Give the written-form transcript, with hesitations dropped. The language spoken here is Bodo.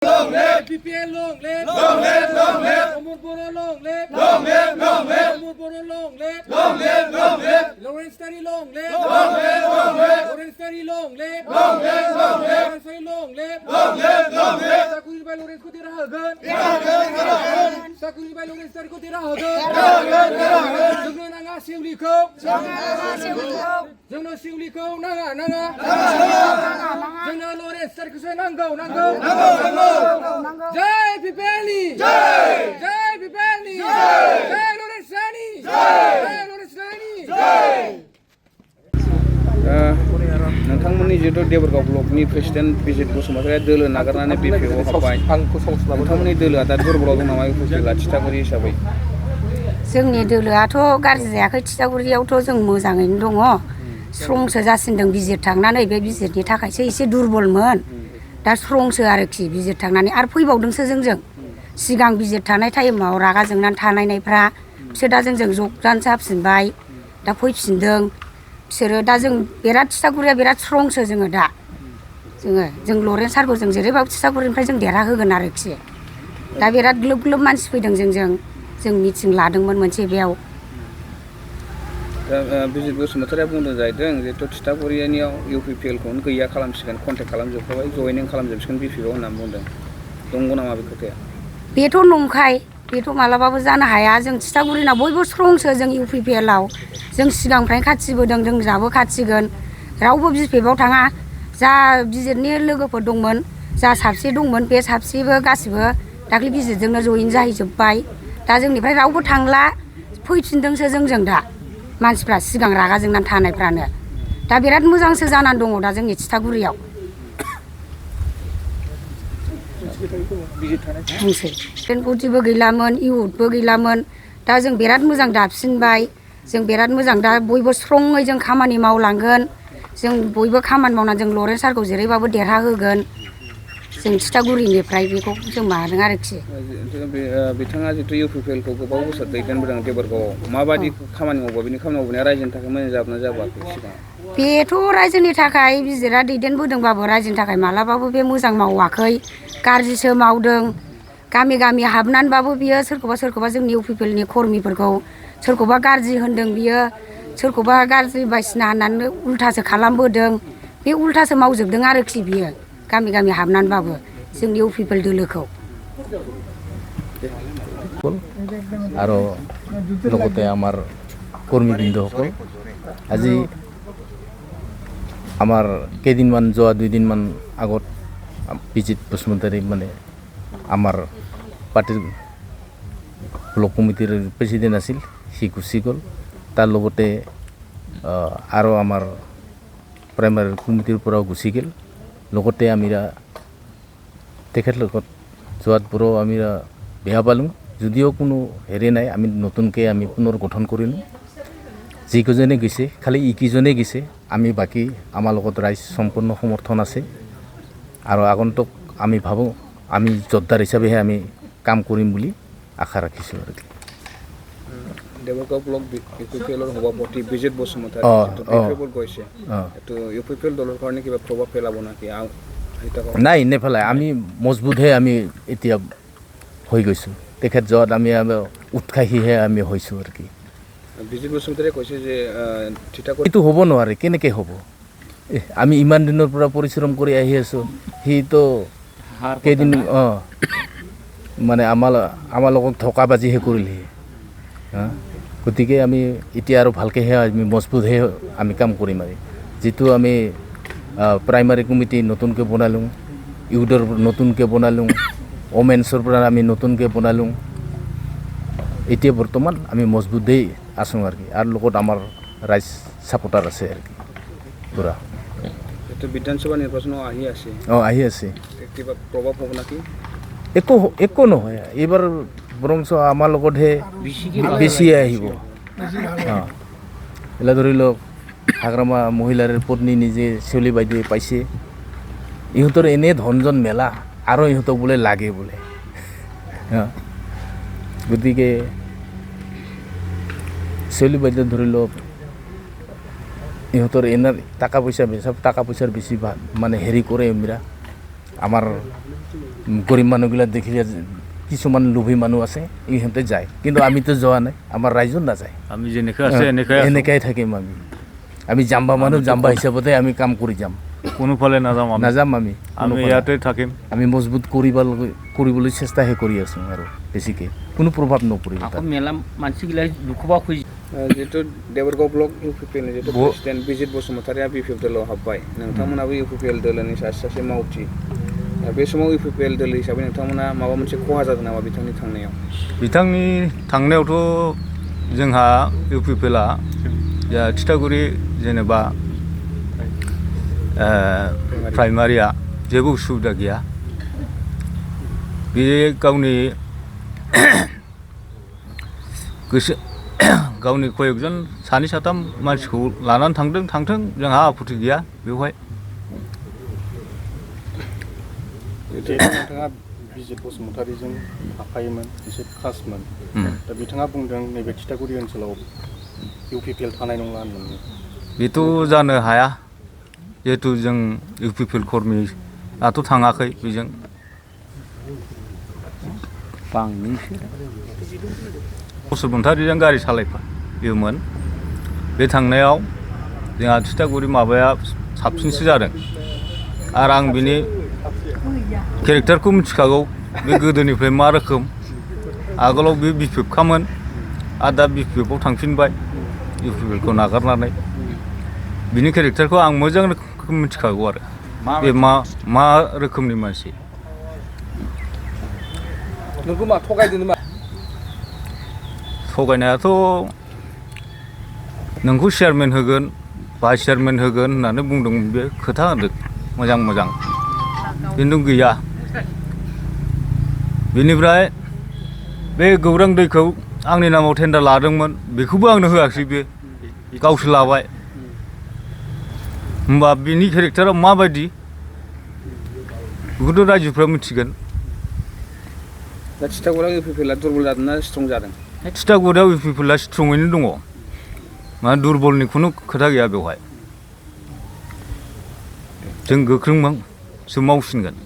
Long live! PPL long live! Long live! Long live! Omurporo long live! Long live! Long live! Omurporo long live! Long live! Long live! Lawrence Terry long live! Long live! Long live! Lawrence Terry long live! Long live! Long live! Lawrence Terry long live! Long live! Long live! Sakuri by Lawrence ko tirahagan! Tirahagan! Sakuri by Lawrence Terry ko tirahagan! Tirahagan! Jungno nanga siwliko! Jungno siwliko nanga nanga! Jungno Lawrence Terry ko sa nanggaw nanggaw! Jai Pipeli! Jai! Jai Pipeli! Jai! Jai Lawrence Rani! Jai Lawrence Rani! Jai! नोंथांमोननि जिहेतु देबरगाव ब्लकनि प्रेसिडेन्ट बिजित बसुमतारिया दोलो नागारनानै बिपिएफआव हाबबाय नोंथांमोननि दोलोआ दा दुरबलाव दं नामा इउपिपिएलआ थिथागुरि हिसाबै जोंनि दोलोआथ' गाज्रि जायाखै थिथागुरियावथ' जों मोजाङैनो दङ स्ट्रंसो जासिनदों बिजिर थांनानै बे बिजिरनि थाखायसो एसे दुरबलमोन दा स्ट्रंसो आरोखि बिजिर थांनानै आरो फैबावदोंसो जोंजों सिगां बिजिर थानाय टाइमाव रागा जोंनानै थानायफ्रा बिसोर दा जोंजों जगजान जाफिनबाय दा फैफिनदों बिसोरो दा जों बिराद थिथागुरिया बिराद स्ट्रंसो जोङो दा जों लरेन्स सारखौ जों जेरैबाबो थिथागुरिनिफ्राय जों देरहाहोगोन आरोखि दा बिराद ग्लोब ग्लोब मानसि फैदों जों मिटिं लादोंमोन मोनसे बेयाव दा बिजित बसुमतारिया बुंदों जाहैदों जिहेतु थिथागुरिनियाव इउपिपिएलखौनो गैया खालामसिगोन कन्टेक्ट खालामजोबखाबाय जयनिं खालामजोबसिगोन बिपिएफआव होननानै बुंदों दंगौ नामा बे खोथाया बेथ' नंखाय बेथ' मालाबाबो जानो हाया जों थिथागुरिना बयबो स्ट्रंसो जों इउपिपिएलआव जों सिगांनिफ्रायनो खाथिबोदों जों दाबो खाथिगोन रावबो बिपिएफआव थाङा जा बिजिरनि लोगोफोर दंमोन जा साबसे दंमोन बे साबसेबो गासिबो दाख्लै बिजिरजोंनो जयेन जाहैजोब्बाय दा जोंनिफ्राय रावबो थांला फैफिनदोंसो जों दा मानसिफ्रा सिगां रागा जोंनानै थानायफ्रानो दा बिराद मोजांसो जानानै दङ दा जोंनि थिथागुरियाव गुदिबो गैलामोन इउथबो गैलामोन दा जों बिराद मोजां दाफिनबाय जों बिराद मोजां दा बयबो स्ट्रङै जों खामानि मावलांगोन जों बयबो खामानि मावनानै जों लरेन्स सारखौ जेरैबाबो देरहाहोगोन जों थिथागुरिनिफ्राय बेखौ जों माबादों आरोखि बिथाङा जितु इउपिपिएलखौ गोबाव बोसोर दैदेनबोदों देबरगावआव माबायदि खामानि मावबा बिनि खामानि मावनाया रायजोनि थाखाय मोजां जाबोना जाबोआखै सिगां बेथ' रायजोनि थाखाय बिजिरा दैदेनबोदोंबाबो रायजोनि थाखाय मालाबाबो बे मोजां मावाखै गाज्रिसो मावदों गामि गामि हाबनानैबाबो बियो सोरखौबा जोंनि इउपिपिएलनि कर्मिफोरखौ सोरखौबा गाज्रि होनदों बियो सोरखौबा गाज्रि बायसिना होननानै उल्थासो खालामबोदों बे उल्थासो मावजोबदों आरोखि बियो गामि गामि हाबनानैबाबो जोंनि इउपिपिएल दोलोखौ আৰু লগতে আমাৰ কৰ্মীবৃন্দসকল আজি আমাৰ কেইদিনমান যোৱা 2 দিনমান আগত বিজিত বসুমতাৰী মানে আমাৰ পাৰ্টিৰ ব্লক কমিটিৰ প্ৰেচিডেণ্ট আছিল সি গুচি গ'ল তাৰ লগতে আৰু আমাৰ প্ৰাইমাৰী কমিটিৰ পৰাও গুচি গ'ল লগতে আমিরা তেখেত লগত যোৱাত বৰ আমিরা বেয়া পালোঁ যদিও কোনো হেৰি নাই আমি নতুনকৈ আমি পুনৰ গঠন কৰিলোঁ যিকেইজনে গৈছে খালি ইকেইজনে গৈছে আমি বাকী আমাৰ লগত ৰাইজ সম্পূৰ্ণ সমৰ্থন আছে আৰু আগন্তুক আমি ভাবোঁ আমি যোদ্ধাৰ হিচাপেহে আমি কাম কৰিম বুলি আশা ৰাখিছোঁ আৰু দেবৰগাঁও ব্লক ইউপিপিএলৰ সভাপতি বিজিত বসুমতাৰী বিপিএফত গৈছে এইটো ইউপিপিএল দলৰ কাৰণে কিবা প্ৰভাৱ পেলাব নেকি নাই নেপেলায় আমি মজবুতহে আমি এতিয়া হৈ গৈছোঁ তেখেত যোৱাত আমি উৎসাহীহে আমি হৈছোঁ আৰু কি বিজিত বসুমতাৰীয়ে কৈছে যে এইটো হ'ব নোৱাৰে কেনেকৈ হ'ব আমি ইমান দিনৰ পৰা পৰিশ্ৰম কৰি আহি আছোঁ সিতো কেইদিন মানে আমাৰ লগত ধকাবাজিহে কৰিলেহি গতিকে আমি এতিয়া আৰু ভালকৈহে আমি মজবুতহে আমি কাম কৰিম আৰু যিটো আমি প্ৰাইমাৰী কমিটি নতুনকৈ বনালোঁ ইউথৰ নতুনকৈ বনালোঁ ওমেন্সৰ পৰা আমি নতুনকৈ বনালোঁ এতিয়া বৰ্তমান আমি মজবুতেই আছোঁ আৰু কি আৰু লগত আমাৰ ৰাইজ ছাপোৰ্টাৰ আছে আৰু কি পুৰা বিধানসভা নিৰ্বাচন আহি আছে কিবা প্ৰভাৱ হ'ব নেকি একো নহয় এইবাৰ বৰঞ্চ আমাৰ লগতহে বেছি আহিব এলা ধৰি লওক হাগ্ৰামা মহিলাৰ পত্নী নিজে চলি বাইদেৱে পাইছে ইহঁতৰ এনে ধনজন মেলা আৰু ইহঁতক বোলে লাগে বোলে গতিকে চলি বাইদেউ ধৰি লওক ইহঁতৰ এনাৰ টাকা পইচাৰ বেছি মানে হেৰি কৰে মিৰা আমাৰ গৰীব মানুহগিলা দেখিলে কিছুমান লোভী মানুহ আছে ইহঁতে যায় কিন্তু আমিতো যোৱা নাই আমাৰ ৰাইজো নাযায় আমি যেনেকৈ আছে এনেকাই থাকিম আমি জাম্বা মানুহ জাম্বা হিচাপতে আমি কাম কৰি যাম কোনোফালে নাযাম আমি ইয়াতে থাকিম আমি মজবুত কৰিবলৈ চেষ্টাহে কৰি আছোঁ আৰু বেছিকৈ কোনো প্ৰভাৱ নপৰিব মেলা मानसिगিলা दुखुबा खुजि जितु देबरगाव ब्लक इउपिपिएल नि जितु प्रेसिडेन्ट बिजित बसुमतारिया बिपिएफ दलाव हाबबाय नोंथांमोनाबो इउपिपिएल दलनि सासे मावथि बे समाव इउपिपिएल दल हिसाबै नोंथांमोना माबा मोनसे खहा जादों नामा बिथांनि थांनायावथ' जोंहा इउपिपिएलआ थिथागुरि जेनेबा प्राइमारिया जेबो उसुबिदा गैया बे गावनि गोसो गावनि कयेकजन सानै साथाम मानसिखौ लानानै थांथों जोंहा आपत्ति गैया बेवहाय नोंथाङा बिजित बसुमतारिजों हाबफायोमोन एसे खासमोन दा बिथाङा बुंदों नैबे थिथागुरि ओनसोलाव इउपिपिएल थानाय नंला होननानै बेथ' जानो हाया जिहेतु जों इउपिपिएल कर्मियाथ' थाङाखै बेजों बसुमतारिजों गारि सालायफायोमोन बे थांनायाव जोंहा थिथागुरि माबाया साबसिनसो जादों आरो आं बिनि केरेक्टारखौ मिथिखागौ बे गोदोनिफ्राय मा रोखोम आगोलाव बे बिपिएफखामोन आरो दा बिपिएफआव थांफिनबाय इउपिपिएलखौ नागारनानै बिनि केरेक्टारखौ आं मोजां रोखोम मिथिखागौ आरो बे मा रोखोमनि मानसि नोंखौ मा थगायदों नामा थगायनायाथ' नोंखौ चेयारमेन होगोन भाइस चेयारमेन होगोन होननानै बुंदोंमोन बे खोथा होदों मोजां खिन्थु गैया बेनिफ्राय बे गौरां दैखौ आंनि नामाव टेन्डार लादोंमोन बेखौबो आंनो होआखै बे गावसो लाबाय होमबा बिनि केरेक्टारा माबायदि बेखौथ' रायजोफ्रा मिथिगोन दा थिथागुरियाव इउपिपिएलआ दुरबल जादों ना स्ट्रं जादों थिथागुरियाव इउपिपिएलआ स्ट्रङैनो दङ माने दुरबलनि खुनु खोथा गैया बेवहाय जों गोख्रोंसो मावसिनगोन